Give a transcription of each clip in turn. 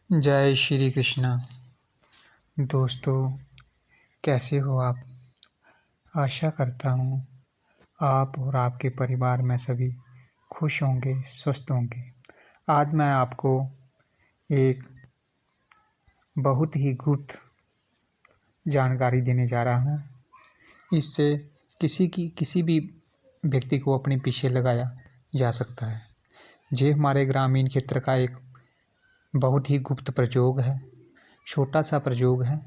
जय श्री कृष्णा। दोस्तों, कैसे हो आप? आशा करता हूँ आप और आपके परिवार में सभी खुश होंगे, स्वस्थ होंगे। आज मैं आपको एक बहुत ही गुप्त जानकारी देने जा रहा हूँ। इससे किसी भी व्यक्ति को अपने पीछे लगाया जा सकता है। ये हमारे ग्रामीण क्षेत्र का एक बहुत ही गुप्त प्रयोग है, छोटा सा प्रयोग है।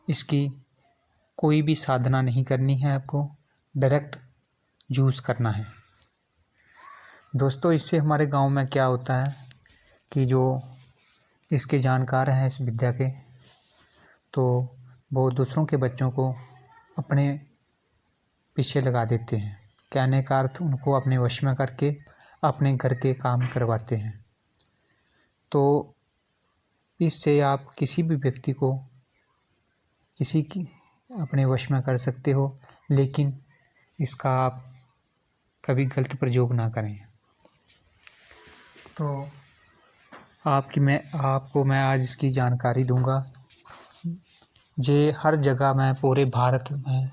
इसकी कोई भी साधना नहीं करनी है, आपको डायरेक्ट यूज़ करना है। दोस्तों, इससे हमारे गांव में क्या होता है कि जो इसके जानकार हैं इस विद्या के, तो वो दूसरों के बच्चों को अपने पीछे लगा देते हैं। कहने का अर्थ उनको अपने वश में करके अपने घर के काम करवाते हैं। तो इससे आप किसी भी व्यक्ति को किसी की अपने वश में कर सकते हो, लेकिन इसका आप कभी गलत प्रयोग ना करें। तो आपको मैं आज इसकी जानकारी दूंगा। ये हर जगह में पूरे भारत में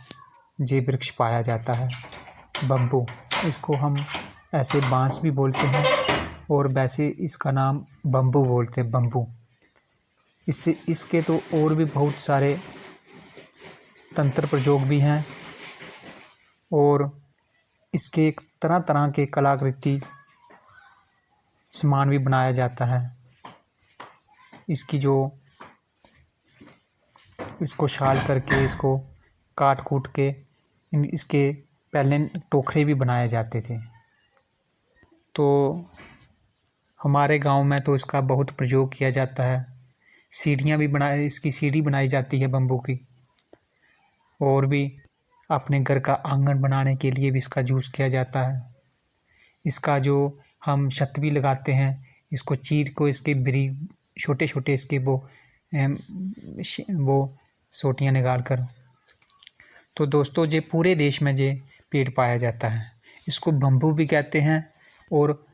ये वृक्ष पाया जाता है, बम्बू। इसको हम ऐसे बांस भी बोलते हैं और वैसे इसका नाम बम्बू बोलते हैं, बम्बू। इसके तो और भी बहुत सारे तंत्र प्रयोग भी हैं और इसके तरह तरह के कलाकृति सामान भी बनाया जाता है। इसको छाल करके, इसको काट कूट के इसके पहले टोकरे भी बनाए जाते थे। तो हमारे गांव में तो इसका बहुत प्रयोग किया जाता है। इसकी सीढ़ी बनाई जाती है बम्बू की। और भी अपने घर का आंगन बनाने के लिए भी इसका यूज़ किया जाता है। इसका जो हम छत भी लगाते हैं, इसको चीर को इसके बारीक छोटे छोटे इसके वो सोटियाँ निकाल कर। तो दोस्तों, ये पूरे देश में ये पेड़ पाया जाता है। इसको बम्बू भी कहते हैं और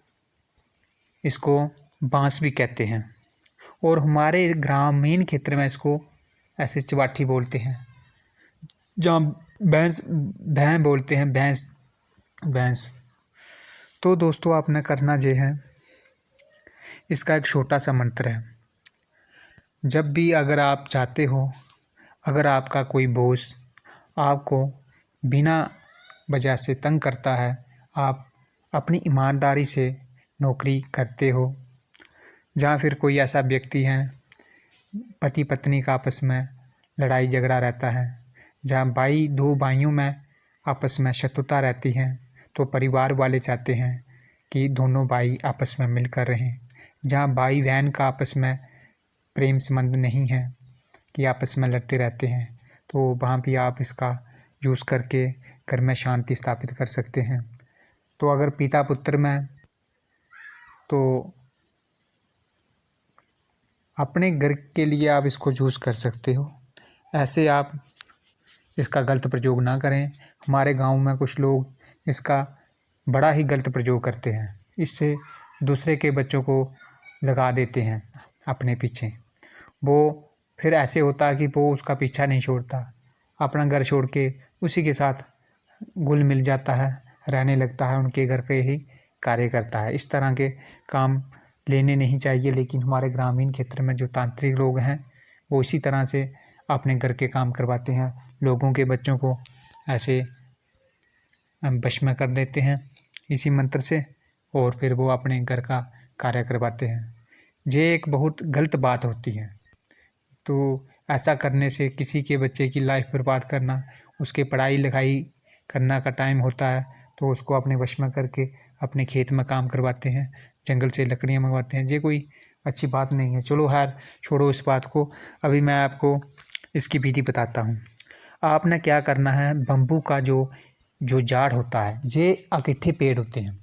इसको बांस भी कहते हैं। और हमारे ग्रामीण क्षेत्र में इसको ऐसे चवाठी बोलते हैं, जहाँ भैं बोलते हैं, भैंस। तो दोस्तों, आपने करना ये है, इसका एक छोटा सा मंत्र है। जब भी अगर आप चाहते हो, अगर आपका कोई बॉस आपको बिना वजह से तंग करता है, आप अपनी ईमानदारी से नौकरी करते हो, जहाँ फिर कोई ऐसा व्यक्ति है, पति पत्नी का आपस में लड़ाई झगड़ा रहता है, जहाँ दो भाइयों में आपस में शत्रुता रहती है, तो परिवार वाले चाहते हैं कि दोनों भाई आपस में मिलकर रहें। जहाँ भाई बहन का आपस में प्रेम संबंध नहीं है कि आपस में लड़ते रहते हैं, तो वहाँ भी आप इसका यूज़ करके घर में शांति स्थापित कर सकते हैं। तो अगर पिता पुत्र में, तो अपने घर के लिए आप इसको यूज़ कर सकते हो। ऐसे आप इसका गलत प्रयोग ना करें। हमारे गांव में कुछ लोग इसका बड़ा ही गलत प्रयोग करते हैं। इससे दूसरे के बच्चों को लगा देते हैं अपने पीछे। वो फिर ऐसे होता है कि वो उसका पीछा नहीं छोड़ता, अपना घर छोड़ के उसी के साथ घुल मिल जाता है, रहने लगता है, उनके घर के ही कार्य करता है। इस तरह के काम लेने नहीं चाहिए। लेकिन हमारे ग्रामीण क्षेत्र में जो तांत्रिक लोग हैं, वो इसी तरह से अपने घर के काम करवाते हैं, लोगों के बच्चों को ऐसे वश में कर लेते हैं इसी मंत्र से, और फिर वो अपने घर का कार्य करवाते हैं। ये एक बहुत गलत बात होती है। तो ऐसा करने से किसी के बच्चे की लाइफ बर्बाद करना, उसके पढ़ाई लिखाई करना का टाइम होता है, तो उसको अपने वश में करके अपने खेत में काम करवाते हैं, जंगल से लकड़ियाँ मंगवाते हैं। ये कोई अच्छी बात नहीं है। चलो खैर, छोड़ो इस बात को। अभी मैं आपको इसकी विधि बताता हूँ। आपने क्या करना है, बम्बू का जो झाड़ होता है, ये इकट्ठे पेड़ होते हैं,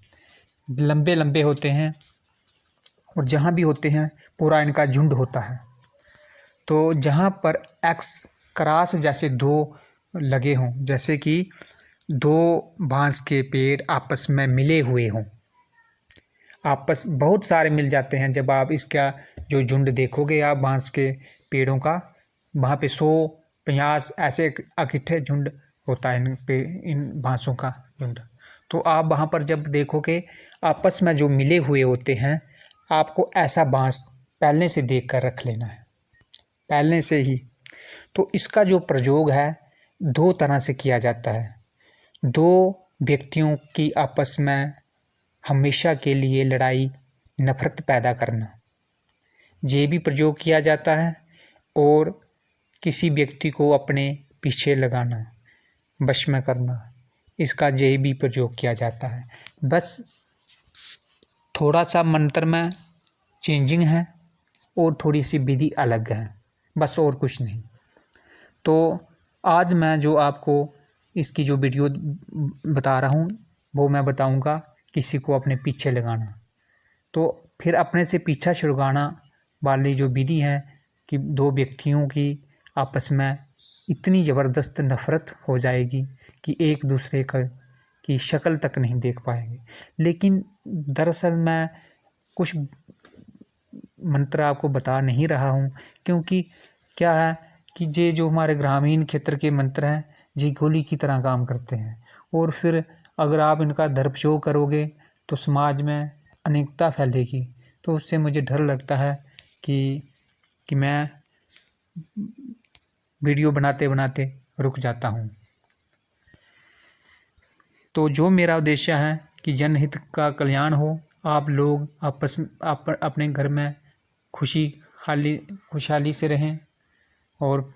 लंबे लंबे होते हैं, और जहाँ भी होते हैं पूरा इनका झुंड होता है। तो जहाँ पर एक्स क्रॉस जैसे दो लगे हों, जैसे कि दो बांस के पेड़ आपस में मिले हुए हों, आपस बहुत सारे मिल जाते हैं। जब आप इसका जो झुंड देखोगे आप बांस के पेड़ों का, वहाँ पे 100-50 ऐसे इकट्ठे झुंड होता है इन बांसों का झुंड। तो आप वहाँ पर जब देखोगे आपस में जो मिले हुए होते हैं, आपको ऐसा बांस पहले से देख कर रख लेना है, पहले से ही। तो इसका जो प्रयोग है 2 तरह से किया जाता है। 2 व्यक्तियों की आपस में हमेशा के लिए लड़ाई, नफरत पैदा करना, ये भी प्रयोग किया जाता है। और किसी व्यक्ति को अपने पीछे लगाना, वश में करना, इसका ये भी प्रयोग किया जाता है। बस थोड़ा सा मंत्र में चेंजिंग है और थोड़ी सी विधि अलग है, बस और कुछ नहीं। तो आज मैं जो आपको इसकी जो वीडियो बता रहा हूँ वो मैं बताऊँगा किसी को अपने पीछे लगाना। तो फिर अपने से पीछा छुड़वाना वाली जो विधि है कि 2 व्यक्तियों की आपस में इतनी ज़बरदस्त नफ़रत हो जाएगी कि एक दूसरे की शक्ल तक नहीं देख पाएंगे। लेकिन दरअसल मैं कुछ मंत्र आपको बता नहीं रहा हूँ, क्योंकि क्या है कि ये जो हमारे ग्रामीण क्षेत्र के मंत्र हैं ये गोली की तरह काम करते हैं। और फिर अगर आप इनका दुरुपयोग करोगे तो समाज में अनेकता फैलेगी। तो उससे मुझे डर लगता है कि मैं वीडियो बनाते बनाते रुक जाता हूँ। तो जो मेरा उद्देश्य है कि जनहित का कल्याण हो, आप लोग आपस में अपने घर में खुशहाली से रहें और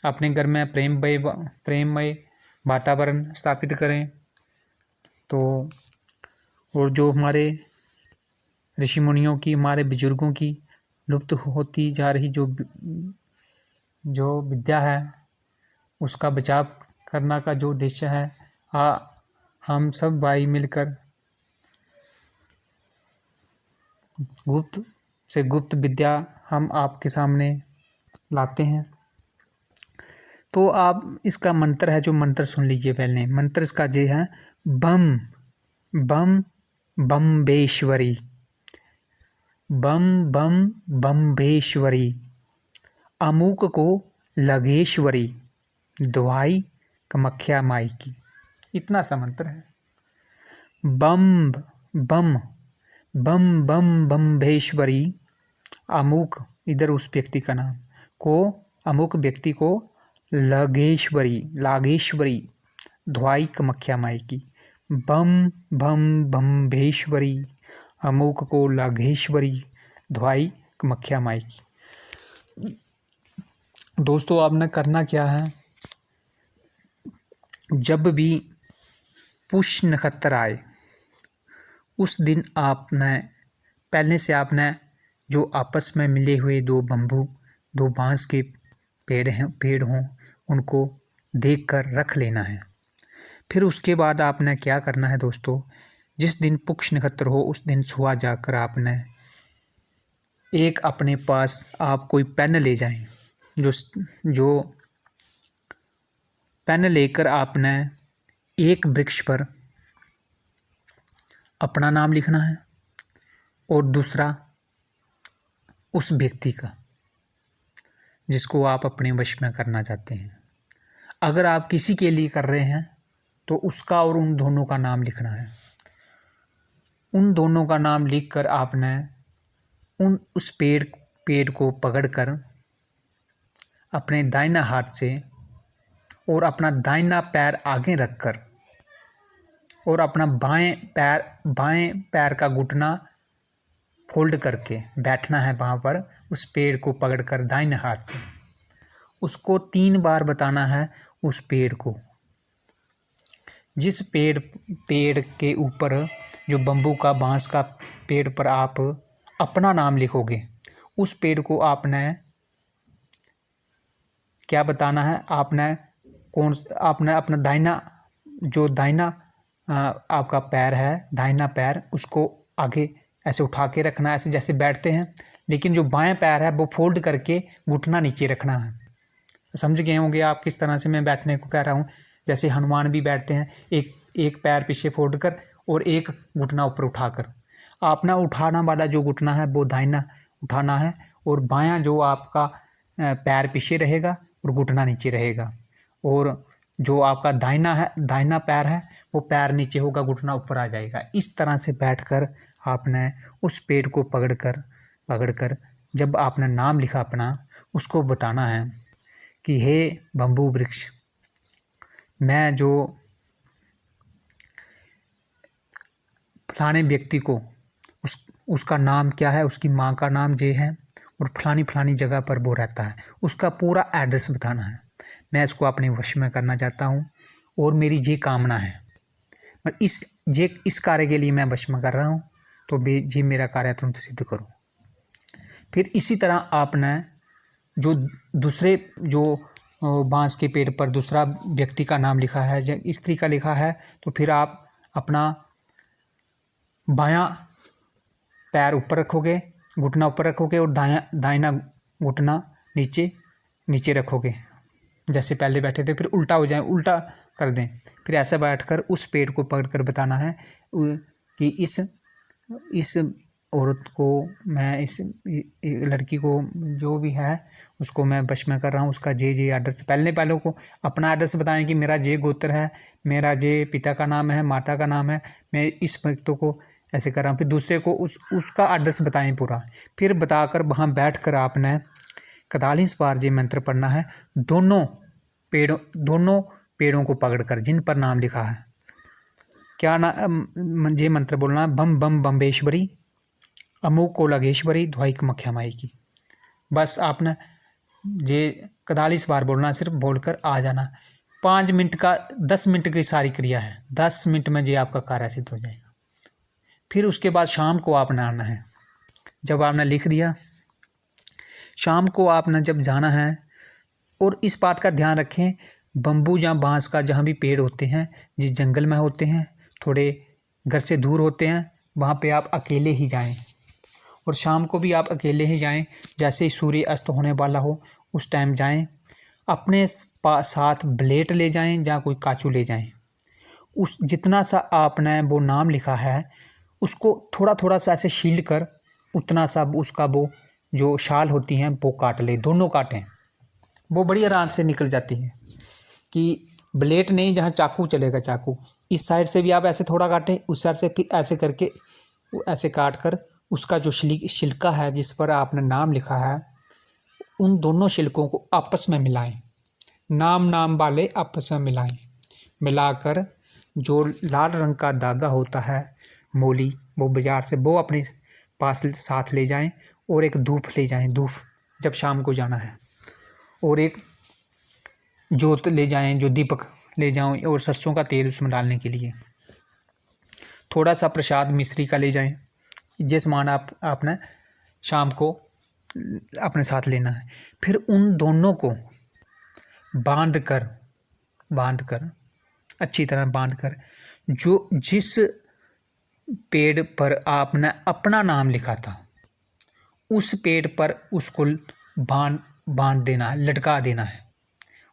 अपने घर में प्रेममय वातावरण स्थापित करें। तो और जो हमारे ऋषि मुनियों की, हमारे बुजुर्गों की लुप्त होती जा रही जो विद्या है उसका बचाव करना का जो उद्देश्य है, हम सब भाई मिलकर गुप्त से गुप्त विद्या हम आपके सामने लाते हैं। तो आप इसका मंत्र है, जो मंत्र सुन लीजिए पहले। मंत्र इसका ये है, बम बम बम्बेश्वरी, बम बम बम्बेश्वरी, अमुक को लगेश्वरी, दुहाई कामाख्या माई की। इतना सा मंत्र है। बम बम बम बम बम्बेश्वरी, अमुक इधर उस व्यक्ति का नाम को, अमुक व्यक्ति को लागेश्वरी, दुहाई कामाख्या माई की। बम बम बम्बेश्वरी, अमुक को लागेश्वरी, दुहाई कामाख्या माई की। दोस्तों आपने करना क्या है, जब भी पुष्य नक्षत्र आए उस दिन आपने जो आपस में मिले हुए 2 बांस के पेड़ हों उनको देखकर रख लेना है। फिर उसके बाद आपने क्या करना है दोस्तों, जिस दिन पुष्य नक्षत्र हो उस दिन सुबह जाकर आपने एक अपने पास आप कोई पेन ले जाएं, जो पेन लेकर आपने एक वृक्ष पर अपना नाम लिखना है और दूसरा उस व्यक्ति का जिसको आप अपने वश में करना चाहते हैं। अगर आप किसी के लिए कर रहे हैं तो उसका और उन दोनों का नाम लिखना है। उन दोनों का नाम लिखकर आपने उस पेड़ को पकड़कर अपने दाहिना हाथ से और अपना दाहिना पैर आगे रखकर और अपना बाएं पैर का घुटना फोल्ड करके बैठना है वहाँ पर, उस पेड़ को पकड़कर दाहिने हाथ से। उसको 3 बार बताना है उस पेड़ को। जिस पेड़ के ऊपर, जो बम्बू का बांस का पेड़ पर आप अपना नाम लिखोगे, उस पेड़ को आपने क्या बताना है, आपने अपना दाहिना आपका पैर है, दाहिना पैर, उसको आगे ऐसे उठा के रखना है, ऐसे जैसे बैठते हैं। लेकिन जो बाएं पैर है वो फोल्ड करके घुटना नीचे रखना है। समझ गए होंगे आप किस तरह से मैं बैठने को कह रहा हूँ। जैसे हनुमान भी बैठते हैं, एक पैर पीछे फोल्ड कर और एक घुटना ऊपर उठाकर। आपने उठाना वाला जो घुटना है वो दाहिना उठाना है और बायां जो आपका पैर पीछे रहेगा और घुटना नीचे रहेगा, और जो आपका दाहिना पैर है वो पैर नीचे होगा, घुटना ऊपर आ जाएगा। इस तरह से बैठकर आपने उस पेड़ को पकड़कर जब आपने नाम लिखा अपना, उसको बताना है कि हे बम्बू वृक्ष, मैं जो फलाने व्यक्ति को, उसका नाम क्या है, उसकी माँ का नाम जे है और फलानी जगह पर वो रहता है, उसका पूरा एड्रेस बताना है। मैं इसको अपने वश में करना चाहता हूँ और मेरी ये कामना है, मैं इस कार्य के लिए मैं वश में कर रहा हूँ, तो जी मेरा कार्य तुरंत सिद्ध करो। फिर इसी तरह आपने जो दूसरे जो बांस के पेड़ पर दूसरा व्यक्ति का नाम लिखा है या स्त्री का लिखा है, तो फिर आप अपना बायां पैर ऊपर रखोगे, घुटना ऊपर रखोगे और दाहिना घुटना नीचे रखोगे, जैसे पहले बैठे थे। फिर उल्टा हो जाए, उल्टा कर दें। फिर ऐसा बैठकर उस पेड़ को पकड़कर बताना है कि इस औरत को मैं, इस लड़की को जो भी है उसको मैं वश में कर रहा हूँ, उसका जे एड्रेस, पहले को अपना एड्रेस बताएं कि मेरा जे गोत्र है, मेरा जे पिता का नाम है, माता का नाम है, मैं इस व्यक्ति को ऐसे कर रहा हूँ। फिर दूसरे को उसका एड्रेस बताएं पूरा। फिर बताकर वहाँ बैठकर आपने 41 बार ये मंत्र पढ़ना है, दोनों पेड़ों को पकड़कर जिन पर नाम लिखा है। क्या ये मंत्र बोलना है, बम बम बम्बेश्वरी अमुक को लगेश्वरी ध्वाइक मख्या माई की। बस आपने ये 41 बार बोलना, सिर्फ बोलकर आ जाना। 5 मिनट का 10 मिनट की सारी क्रिया है, 10 मिनट में ये आपका कार्य सिद्ध हो जाएगा। फिर उसके बाद शाम को आपने आना है। जब आपने लिख दिया, शाम को आपने जब जाना है, और इस बात का ध्यान रखें, बम्बू या बांस का जहाँ भी पेड़ होते हैं, जिस जंगल में होते हैं, थोड़े घर से दूर होते हैं, वहाँ पे आप अकेले ही जाएं, और शाम को भी आप अकेले ही जाएं। जैसे ही सूर्य अस्त होने वाला हो उस टाइम जाएं। अपने साथ ब्लेड ले जाएं या कोई काचू ले जाएं। उस जितना सा आपने वो नाम लिखा है उसको थोड़ा सा ऐसे छील कर उतना सा उसका वो जो शाल होती हैं वो काट ले, दोनों काटें, वो बड़ी आराम से निकल जाती है। कि ब्लेड नहीं, जहाँ चाकू चलेगा, चाकू इस साइड से भी आप ऐसे थोड़ा काटें, उस साइड से फिर ऐसे करके ऐसे काट कर उसका जो छिलका है जिस पर आपने नाम लिखा है, उन दोनों छिलकों को आपस में मिलाएं, नाम वाले आपस में मिलाकर जो लाल रंग का धागा होता है मोली, वो बाज़ार से वो अपने पास साथ ले जाएं, और एक धूप ले जाएं, धूप जब शाम को जाना है, और एक जोत ले जाएं, जो दीपक ले जाएं, और सरसों का तेल उसमें डालने के लिए थोड़ा सा प्रसाद मिश्री का ले जाएं। ये सामान आपने शाम को अपने साथ लेना है। फिर उन दोनों को बांध कर अच्छी तरह बांध कर, जो जिस पेड़ पर आपने अपना नाम लिखा था उस पेड़ पर उसको बांध देना है, लटका देना है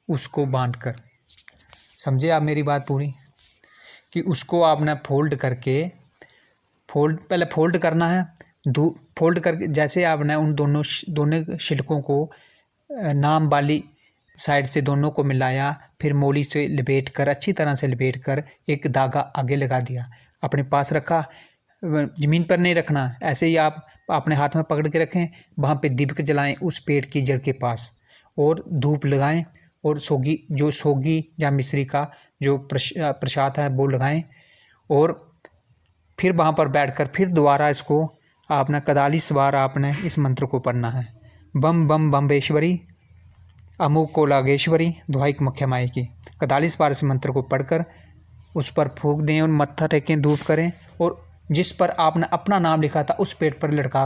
उसको बांध कर। समझे आप मेरी बात पूरी? कि उसको आपने पहले फोल्ड करना है, फोल्ड करके जैसे आपने उन दोनों छिलकों को नाम वाली साइड से दोनों को मिलाया, फिर मोली से लपेट कर, अच्छी तरह से लपेट कर एक धागा आगे लगा दिया, अपने पास रखा, ज़मीन पर नहीं रखना, ऐसे ही आप अपने हाथ में पकड़ के रखें। वहाँ पे दीपक जलाएं उस पेड़ की जड़ के पास, और धूप लगाएं, और सोगी या मिश्री का जो प्रसाद है वो लगाएं, और फिर वहाँ पर बैठकर फिर दोबारा इसको आपने 41 बार आपने इस मंत्र को पढ़ना है। बम बम बम्बेश्वरी अमुक को लागेश्वरी दुहाई मख्या माई की। 41 बार इस मंत्र को पढ़कर उस पर फूंक दें और मत्था टेकें, धूप करें, और जिस पर आपने अपना नाम लिखा था उस पेड़ पर लटका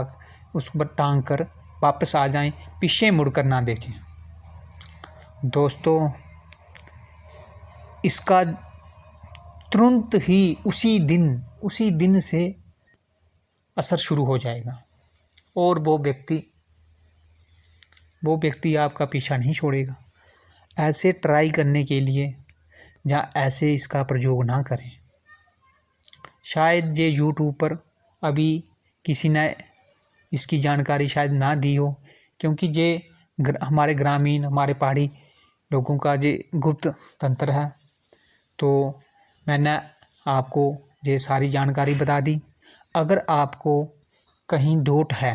उस पर टांग कर वापस आ जाएं, पीछे मुड़कर ना देखें। दोस्तों, इसका तुरंत ही उसी दिन से असर शुरू हो जाएगा, और वो व्यक्ति आपका पीछा नहीं छोड़ेगा। ऐसे ट्राई करने के लिए या ऐसे इसका प्रयोग ना करें। शायद ये यूट्यूब पर अभी किसी ने इसकी जानकारी शायद ना दी हो, क्योंकि ये हमारे ग्रामीण, हमारे पहाड़ी लोगों का ये गुप्त तंत्र है। तो मैंने आपको ये सारी जानकारी बता दी। अगर आपको कहीं डाउट है,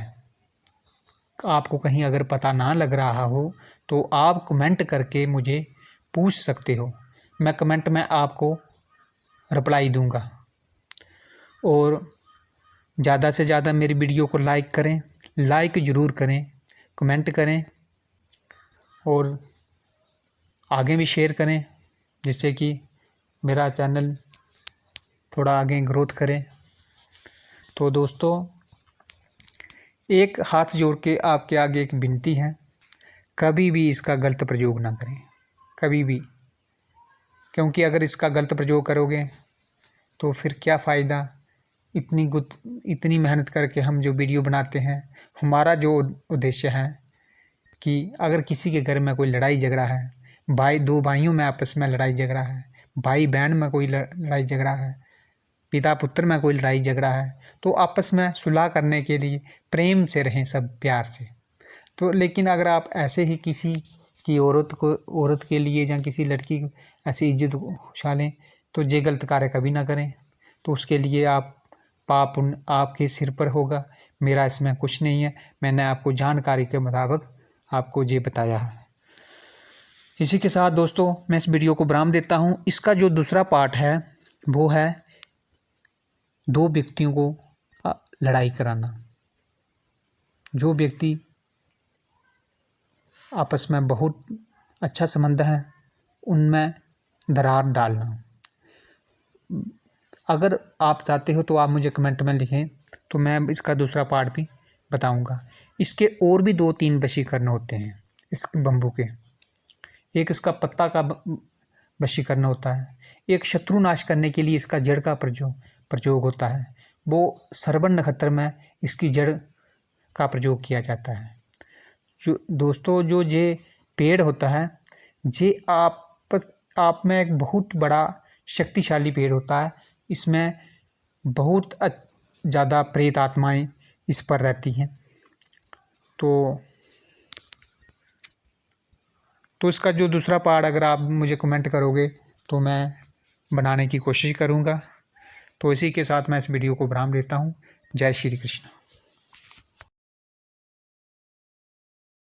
आपको कहीं अगर पता ना लग रहा हो, तो आप कमेंट करके मुझे पूछ सकते हो। मैं कमेंट में आपको रिप्लाई दूंगा। और ज़्यादा से ज़्यादा मेरी वीडियो को लाइक करें, लाइक ज़रूर करें, कमेंट करें और आगे भी शेयर करें, जिससे कि मेरा चैनल थोड़ा आगे ग्रोथ करे। तो दोस्तों, एक हाथ जोड़ के आपके आगे एक विनती है, कभी भी इसका गलत प्रयोग ना करें, कभी भी। क्योंकि अगर इसका गलत प्रयोग करोगे तो फिर क्या फ़ायदा। इतनी मेहनत करके हम जो वीडियो बनाते हैं, हमारा जो उद्देश्य है कि अगर किसी के घर में कोई लड़ाई झगड़ा है, दो भाइयों में आपस में लड़ाई झगड़ा है, भाई बहन में कोई लड़ाई झगड़ा है, पिता पुत्र में कोई लड़ाई झगड़ा है, तो आपस में सुलह करने के लिए प्रेम से रहें, सब प्यार से। तो लेकिन अगर आप ऐसे ही किसी की औरत के लिए या किसी लड़की को ऐसी इज्जत उछालें, तो ये गलत कार्य कभी ना करें। तो उसके लिए आप पाप पुण्य आपके सिर पर होगा। मेरा इसमें कुछ नहीं है, मैंने आपको जानकारी के मुताबिक आपको ये बताया है। इसी के साथ दोस्तों, मैं इस वीडियो को विराम देता हूँ। इसका जो दूसरा पार्ट है वो है दो व्यक्तियों को लड़ाई कराना। जो व्यक्ति आपस में बहुत अच्छा संबंध है, उनमें दरार डालना। अगर आप चाहते हो तो आप मुझे कमेंट में लिखें, तो मैं इसका दूसरा पार्ट भी बताऊंगा। इसके और भी 2-3 वशीकरण होते हैं इस बम्बू के। एक इसका पत्ता का वशीकरण होता है, एक शत्रु नाश करने के लिए इसका जड़ का प्रयोग होता है। वो सरवन नक्षत्र में इसकी जड़ का प्रयोग किया जाता है। जो दोस्तों, जो ये पेड़ होता है, ये आप में एक बहुत बड़ा शक्तिशाली पेड़ होता है। इसमें बहुत ज़्यादा प्रेत आत्माएं इस पर रहती हैं। तो इसका जो दूसरा पार्ट अगर आप मुझे कमेंट करोगे तो मैं बनाने की कोशिश करूँगा। तो इसी के साथ मैं इस वीडियो को विराम देता हूँ। जय श्री कृष्ण।